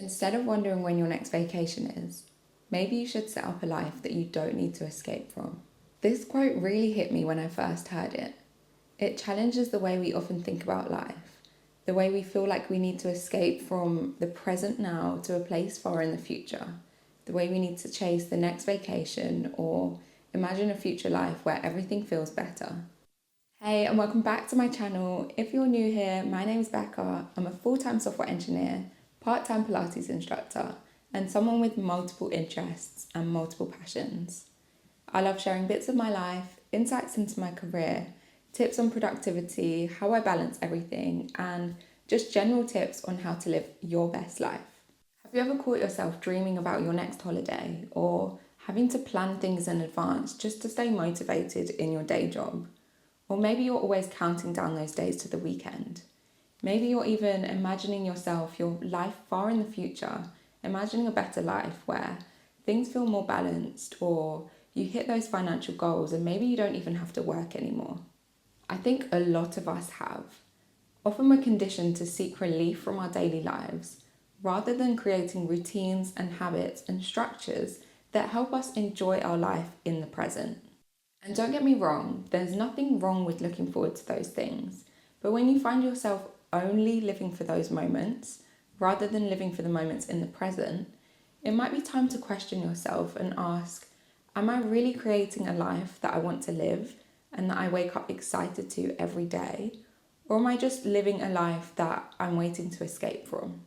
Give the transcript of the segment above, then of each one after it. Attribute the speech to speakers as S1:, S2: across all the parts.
S1: Instead of wondering when your next vacation is, maybe you should set up a life that you don't need to escape from. This quote really hit me when I first heard it. It challenges the way we often think about life, the way we feel like we need to escape from the present now to a place far in the future, the way we need to chase the next vacation or imagine a future life where everything feels better. Hey, and welcome back to my channel. If you're new here, my name is Becca. I'm a full-time software engineer, part-time Pilates instructor, and someone with multiple interests and multiple passions. I love sharing bits of my life, insights into my career, tips on productivity, how I balance everything, and just general tips on how to live your best life. Have you ever caught yourself dreaming about your next holiday or having to plan things in advance just to stay motivated in your day job? Or maybe you're always counting down those days to the weekend. Maybe you're even imagining yourself, your life far in the future, imagining a better life where things feel more balanced or you hit those financial goals and maybe you don't even have to work anymore. I think a lot of us have. Often we're conditioned to seek relief from our daily lives rather than creating routines and habits and structures that help us enjoy our life in the present. And don't get me wrong, there's nothing wrong with looking forward to those things. But when you find yourself only living for those moments, rather than living for the moments in the present, it might be time to question yourself and ask, am I really creating a life that I want to live and that I wake up excited to every day? Or am I just living a life that I'm waiting to escape from?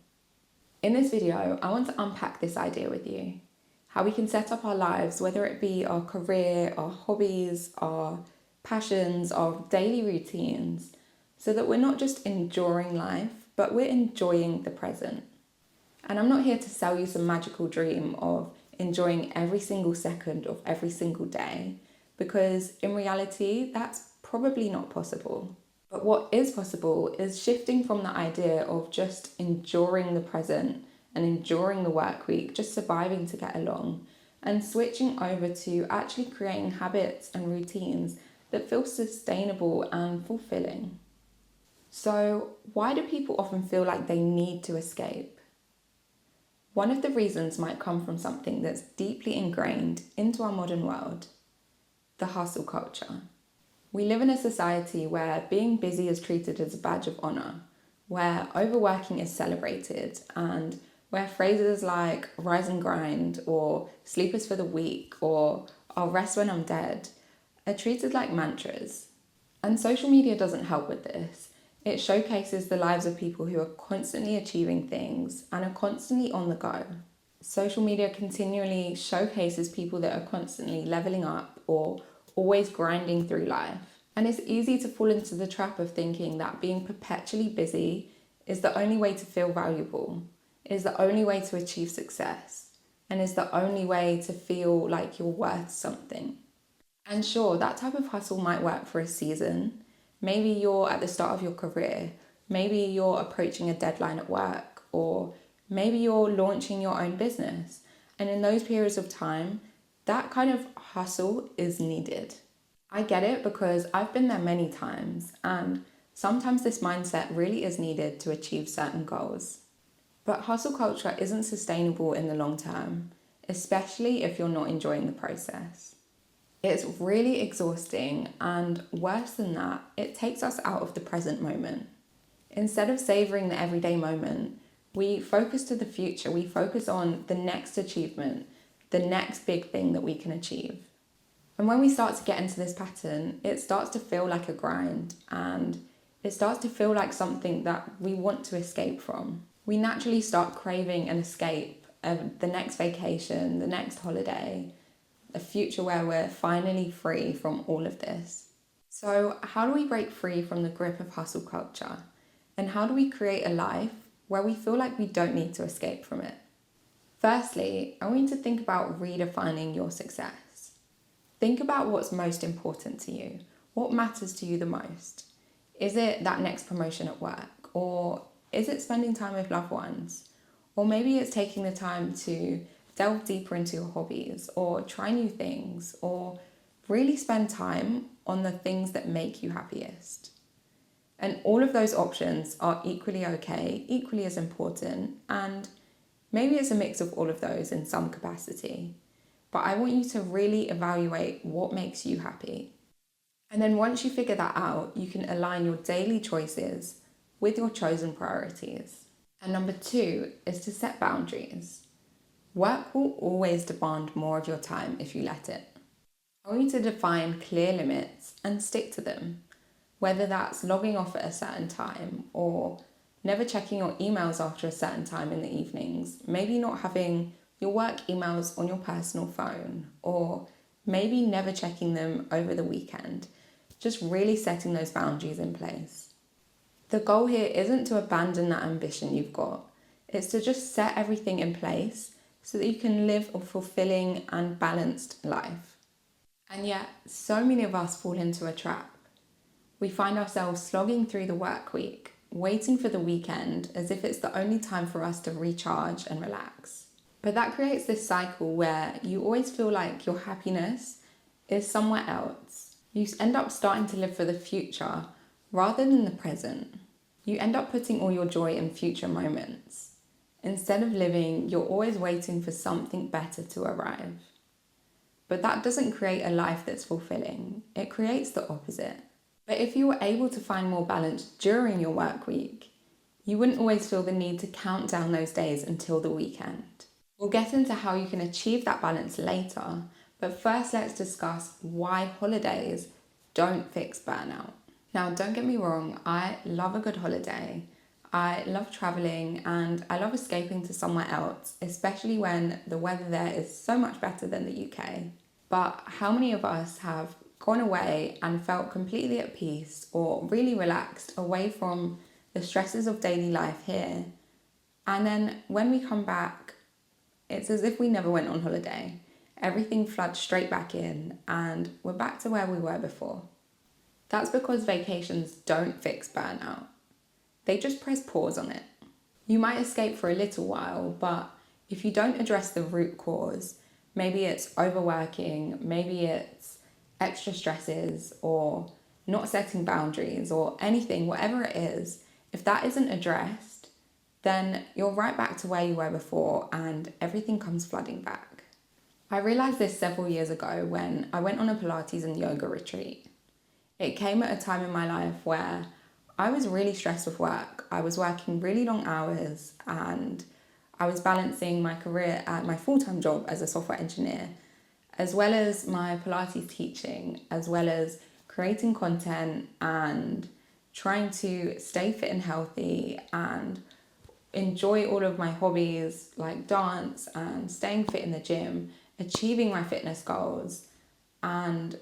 S1: In this video, I want to unpack this idea with you. How we can set up our lives, whether it be our career, our hobbies, our passions, our daily routines, so that we're not just enduring life, but we're enjoying the present. And I'm not here to sell you some magical dream of enjoying every single second of every single day, because in reality, that's probably not possible. But what is possible is shifting from the idea of just enduring the present and enduring the work week, just surviving to get along, and switching over to actually creating habits and routines that feel sustainable and fulfilling. So, why do people often feel like they need to escape? One of the reasons might come from something that's deeply ingrained into our modern world: the hustle culture. We live in a society where being busy is treated as a badge of honor, where overworking is celebrated, and where phrases like rise and grind or sleep is for the weak or I'll rest when I'm dead are treated like mantras. And social media doesn't help with this. It showcases the lives of people who are constantly achieving things and are constantly on the go. Social media continually showcases people that are constantly leveling up or always grinding through life. And it's easy to fall into the trap of thinking that being perpetually busy is the only way to feel valuable, is the only way to achieve success, and is the only way to feel like you're worth something. And sure, that type of hustle might work for a season. Maybe you're at the start of your career, maybe you're approaching a deadline at work, or maybe you're launching your own business. And in those periods of time, that kind of hustle is needed. I get it because I've been there many times, and sometimes this mindset really is needed to achieve certain goals. But hustle culture isn't sustainable in the long term, especially if you're not enjoying the process. It's really exhausting, and worse than that, it takes us out of the present moment. Instead of savoring the everyday moment, we focus to the future. We focus on the next achievement, the next big thing that we can achieve. And when we start to get into this pattern, it starts to feel like a grind, and it starts to feel like something that we want to escape from. We naturally start craving an escape of the next vacation, the next holiday, a future where we're finally free from all of this. So how do we break free from the grip of hustle culture? And how do we create a life where we feel like we don't need to escape from it? Firstly, I want you to think about redefining your success. Think about what's most important to you. What matters to you the most? Is it that next promotion at work? Or is it spending time with loved ones? Or maybe it's taking the time to delve deeper into your hobbies or try new things or really spend time on the things that make you happiest. And all of those options are equally okay, equally as important, and Maybe it's a mix of all of those in some capacity, but I want you to really evaluate what makes you happy. And then once you figure that out, you can align your daily choices with your chosen priorities. And number 2 is to set boundaries. Work will always demand more of your time if you let it. I want you to define clear limits and stick to them, whether that's logging off at a certain time or never checking your emails after a certain time in the evenings, maybe not having your work emails on your personal phone, or maybe never checking them over the weekend. Just really setting those boundaries in place. The goal here isn't to abandon that ambition you've got. It's to just set everything in place so that you can live a fulfilling and balanced life. And yet, so many of us fall into a trap. We find ourselves slogging through the work week, waiting for the weekend as if it's the only time for us to recharge and relax. But that creates this cycle where you always feel like your happiness is somewhere else. You end up starting to live for the future rather than the present. You end up putting all your joy in future moments. Instead of living, you're always waiting for something better to arrive. But that doesn't create a life that's fulfilling. It creates the opposite. But if you were able to find more balance during your work week, you wouldn't always feel the need to count down those days until the weekend. We'll get into how you can achieve that balance later, but first let's discuss why holidays don't fix burnout. Now, don't get me wrong, I love a good holiday. I love traveling and I love escaping to somewhere else, especially when the weather there is so much better than the UK. But how many of us have gone away and felt completely at peace or really relaxed away from the stresses of daily life here? And then when we come back, it's as if we never went on holiday. Everything floods straight back in and we're back to where we were before. That's because vacations don't fix burnout. They just press pause on it. You might escape for a little while, but if you don't address the root cause, maybe it's overworking, maybe it's extra stresses or not setting boundaries or anything, whatever it is, if that isn't addressed, then you're right back to where you were before and everything comes flooding back. I realised this several years ago when I went on a Pilates and yoga retreat. It came at a time in my life where I was really stressed with work. I was working really long hours and I was balancing my career at my full-time job as a software engineer, as well as my Pilates teaching, as well as creating content and trying to stay fit and healthy and enjoy all of my hobbies like dance and staying fit in the gym, achieving my fitness goals and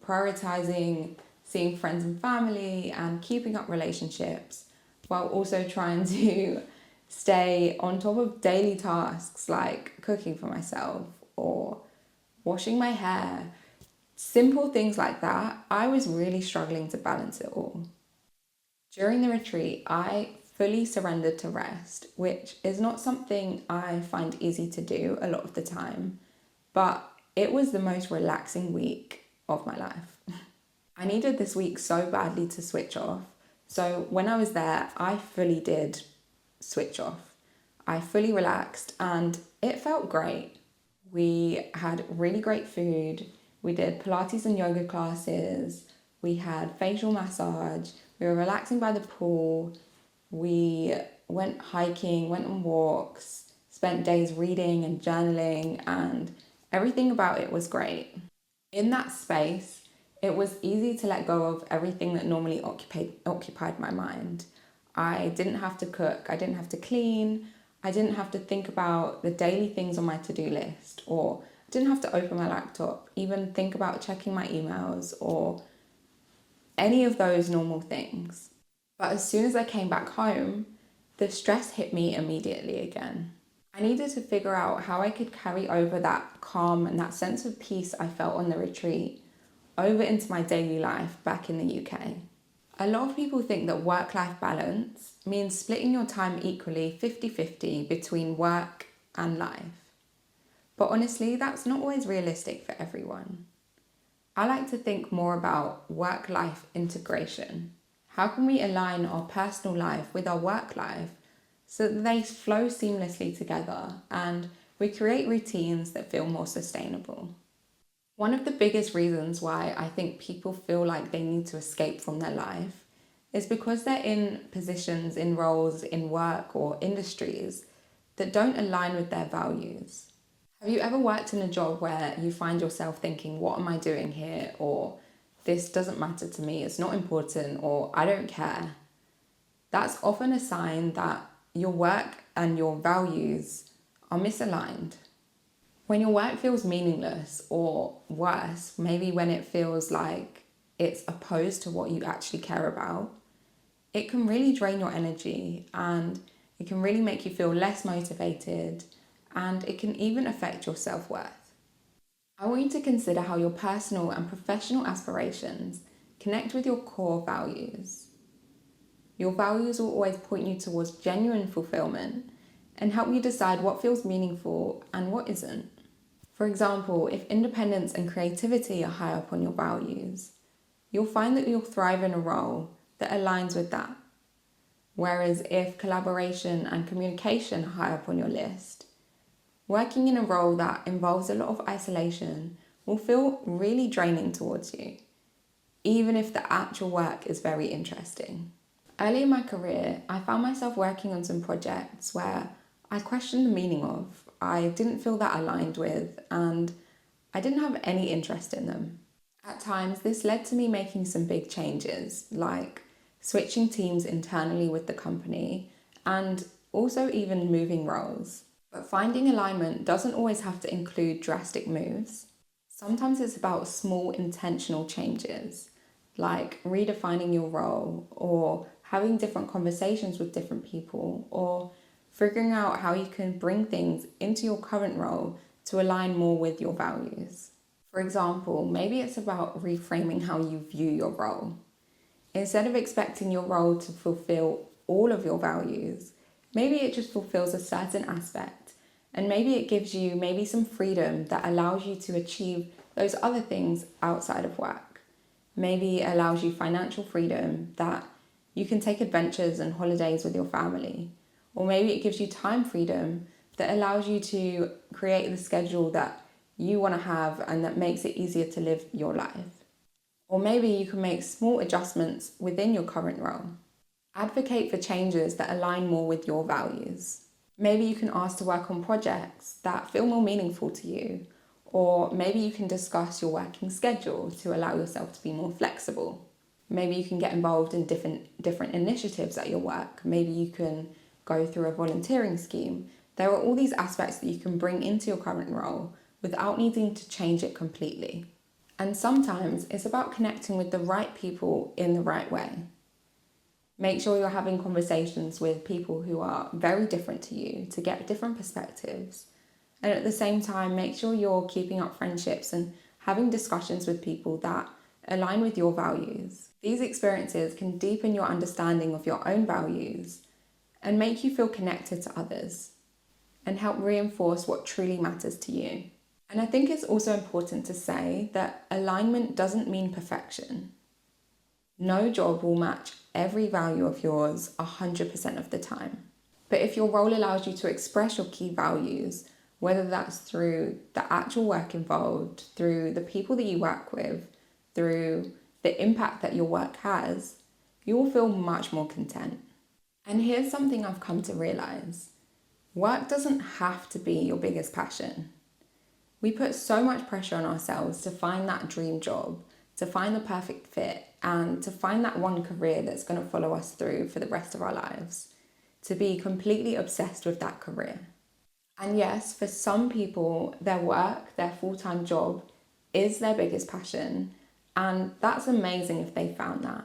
S1: prioritizing seeing friends and family and keeping up relationships while also trying to stay on top of daily tasks like cooking for myself or washing my hair. Simple things like that. I was really struggling to balance it all. During the retreat, I fully surrendered to rest, which is not something I find easy to do a lot of the time, but it was the most relaxing week of my life. I needed this week so badly to switch off. So when I was there, I fully did switch off. I fully relaxed and it felt great. We had really great food. We did Pilates and yoga classes. We had facial massage. We were relaxing by the pool. We went hiking, went on walks, spent days reading and journaling, and everything about it was great. In that space, it was easy to let go of everything that normally occupied my mind. I didn't have to cook, I didn't have to clean, I didn't have to think about the daily things on my to-do list, or I didn't have to open my laptop, even think about checking my emails or any of those normal things. But as soon as I came back home, the stress hit me immediately again. I needed to figure out how I could carry over that calm and that sense of peace I felt on the retreat over into my daily life back in the UK. A lot of people think that work-life balance means splitting your time equally 50-50 between work and life. But honestly, that's not always realistic for everyone. I like to think more about work-life integration. How can we align our personal life with our work life so that they flow seamlessly together and we create routines that feel more sustainable. One of the biggest reasons why I think people feel like they need to escape from their life is because they're in positions, in roles, in work or industries that don't align with their values. Have you ever worked in a job where you find yourself thinking, what am I doing here? Or this doesn't matter to me, it's not important, or I don't care? That's often a sign that your work and your values are misaligned. When your work feels meaningless, or worse, maybe when it feels like it's opposed to what you actually care about, it can really drain your energy and it can really make you feel less motivated and it can even affect your self-worth. I want you to consider how your personal and professional aspirations connect with your core values. Your values will always point you towards genuine fulfillment and help you decide what feels meaningful and what isn't. For example, if independence and creativity are high up on your values, you'll find that you'll thrive in a role that aligns with that. Whereas if collaboration and communication are high up on your list, working in a role that involves a lot of isolation will feel really draining towards you, even if the actual work is very interesting. Early in my career, I found myself working on some projects where I questioned the meaning of, I didn't feel that aligned with, and I didn't have any interest in them. At times, this led to me making some big changes, like switching teams internally with the company and also even moving roles. But finding alignment doesn't always have to include drastic moves. Sometimes it's about small intentional changes, like redefining your role or having different conversations with different people or figuring out how you can bring things into your current role to align more with your values. For example, maybe it's about reframing how you view your role. Instead of expecting your role to fulfill all of your values, maybe it just fulfills a certain aspect, and maybe it gives you maybe some freedom that allows you to achieve those other things outside of work. Maybe it allows you financial freedom that you can take adventures and holidays with your family. Or maybe it gives you time freedom that allows you to create the schedule that you want to have and that makes it easier to live your life. Or maybe you can make small adjustments within your current role. Advocate for changes that align more with your values. Maybe you can ask to work on projects that feel more meaningful to you. Or maybe you can discuss your working schedule to allow yourself to be more flexible. Maybe you can get involved in different initiatives at your work. Maybe you can go through a volunteering scheme. There are all these aspects that you can bring into your current role without needing to change it completely. And sometimes it's about connecting with the right people in the right way. Make sure you're having conversations with people who are very different to you to get different perspectives. And at the same time, make sure you're keeping up friendships and having discussions with people that align with your values. These experiences can deepen your understanding of your own values and make you feel connected to others and help reinforce what truly matters to you. And I think it's also important to say that alignment doesn't mean perfection. No job will match every value of yours 100% of the time. But if your role allows you to express your key values, whether that's through the actual work involved, through the people that you work with, through the impact that your work has, you will feel much more content. And here's something I've come to realize. Work doesn't have to be your biggest passion. We put so much pressure on ourselves to find that dream job, to find the perfect fit, and to find that one career that's going to follow us through for the rest of our lives, to be completely obsessed with that career. And yes, for some people, their work, their full-time job, is their biggest passion, and that's amazing if they found that.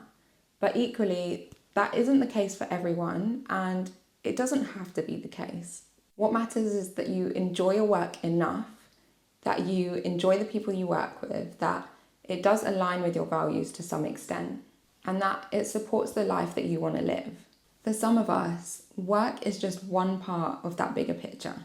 S1: But equally, that isn't the case for everyone, and it doesn't have to be the case. What matters is that you enjoy your work enough, that you enjoy the people you work with, that it does align with your values to some extent, and that it supports the life that you want to live. For some of us, work is just one part of that bigger picture.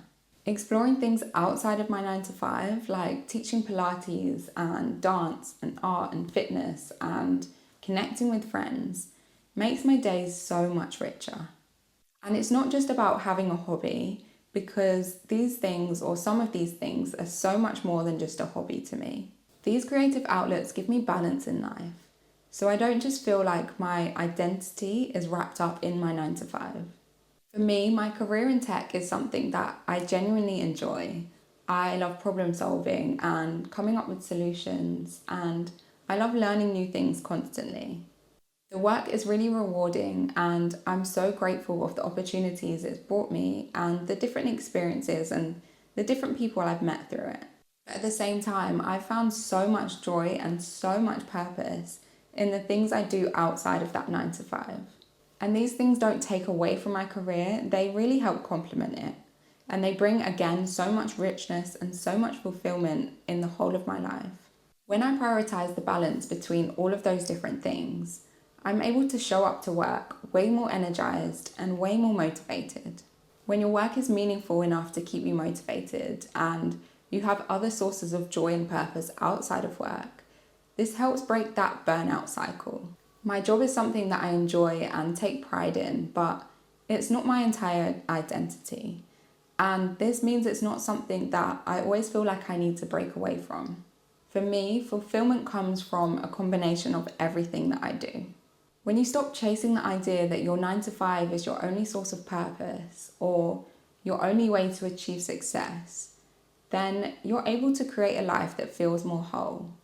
S1: Exploring things outside of my 9 to 5, like teaching Pilates and dance and art and fitness and connecting with friends, makes my days so much richer. And it's not just about having a hobby, because these things, or some of these things, are so much more than just a hobby to me. These creative outlets give me balance in life. So I don't just feel like my identity is wrapped up in my 9 to 5. For me, my career in tech is something that I genuinely enjoy. I love problem solving and coming up with solutions, and I love learning new things constantly. The work is really rewarding, and I'm so grateful of the opportunities it's brought me and the different experiences and the different people I've met through it. But at the same time, I've found so much joy and so much purpose in the things I do outside of that 9 to 5. And these things don't take away from my career, they really help complement it. And they bring again so much richness and so much fulfillment in the whole of my life. When I prioritize the balance between all of those different things, I'm able to show up to work way more energized and way more motivated. When your work is meaningful enough to keep you motivated and you have other sources of joy and purpose outside of work, this helps break that burnout cycle. My job is something that I enjoy and take pride in, but it's not my entire identity. And this means it's not something that I always feel like I need to break away from. For me, fulfillment comes from a combination of everything that I do. When you stop chasing the idea that your 9 to 5 is your only source of purpose or your only way to achieve success, then you're able to create a life that feels more whole.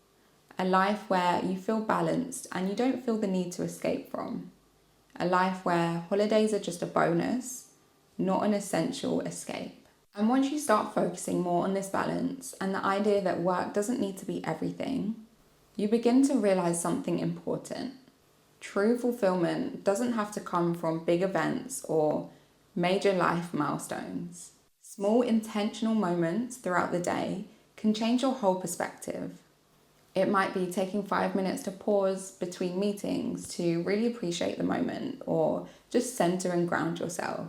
S1: A life where you feel balanced and you don't feel the need to escape from. A life where holidays are just a bonus, not an essential escape. And once you start focusing more on this balance and the idea that work doesn't need to be everything, you begin to realize something important. True fulfillment doesn't have to come from big events or major life milestones. Small intentional moments throughout the day can change your whole perspective. It might be taking 5 minutes to pause between meetings to really appreciate the moment or just center and ground yourself.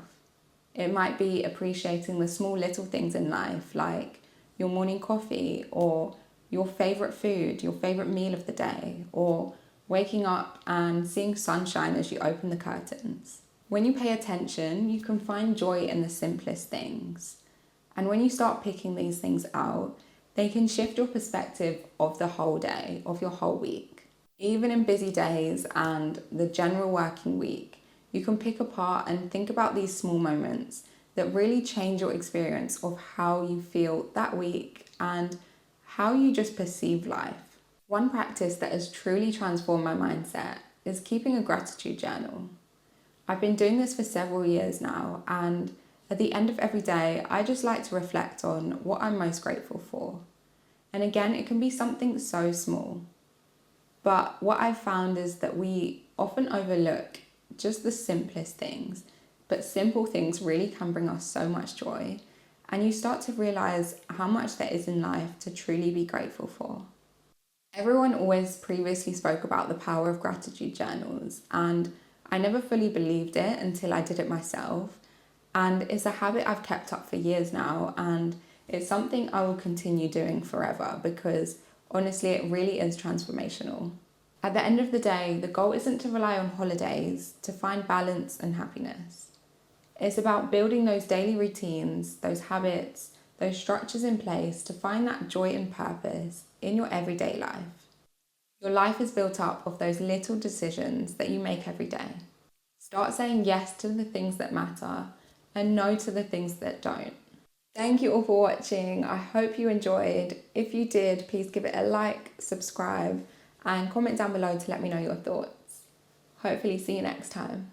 S1: It might be appreciating the small little things in life, like your morning coffee or your favorite food, your favorite meal of the day, or waking up and seeing sunshine as you open the curtains. When you pay attention, you can find joy in the simplest things. And when you start picking these things out, they can shift your perspective of the whole day, of your whole week. Even in busy days and the general working week, you can pick apart and think about these small moments that really change your experience of how you feel that week and how you just perceive life. One practice that has truly transformed my mindset is keeping a gratitude journal. I've been doing this for several years now, and at the end of every day, I just like to reflect on what I'm most grateful for. And again, it can be something so small. But what I've found is that we often overlook just the simplest things, but simple things really can bring us so much joy. And you start to realize how much there is in life to truly be grateful for. Everyone always previously spoke about the power of gratitude journals, and I never fully believed it until I did it myself. And it's a habit I've kept up for years now, and it's something I will continue doing forever because honestly, it really is transformational. At the end of the day, the goal isn't to rely on holidays to find balance and happiness. It's about building those daily routines, those habits, those structures in place to find that joy and purpose in your everyday life. Your life is built up of those little decisions that you make every day. Start saying yes to the things that matter and no to the things that don't. Thank you all for watching. I hope you enjoyed. If you did, please give it a like, subscribe, and comment down below to let me know your thoughts. Hopefully see you next time.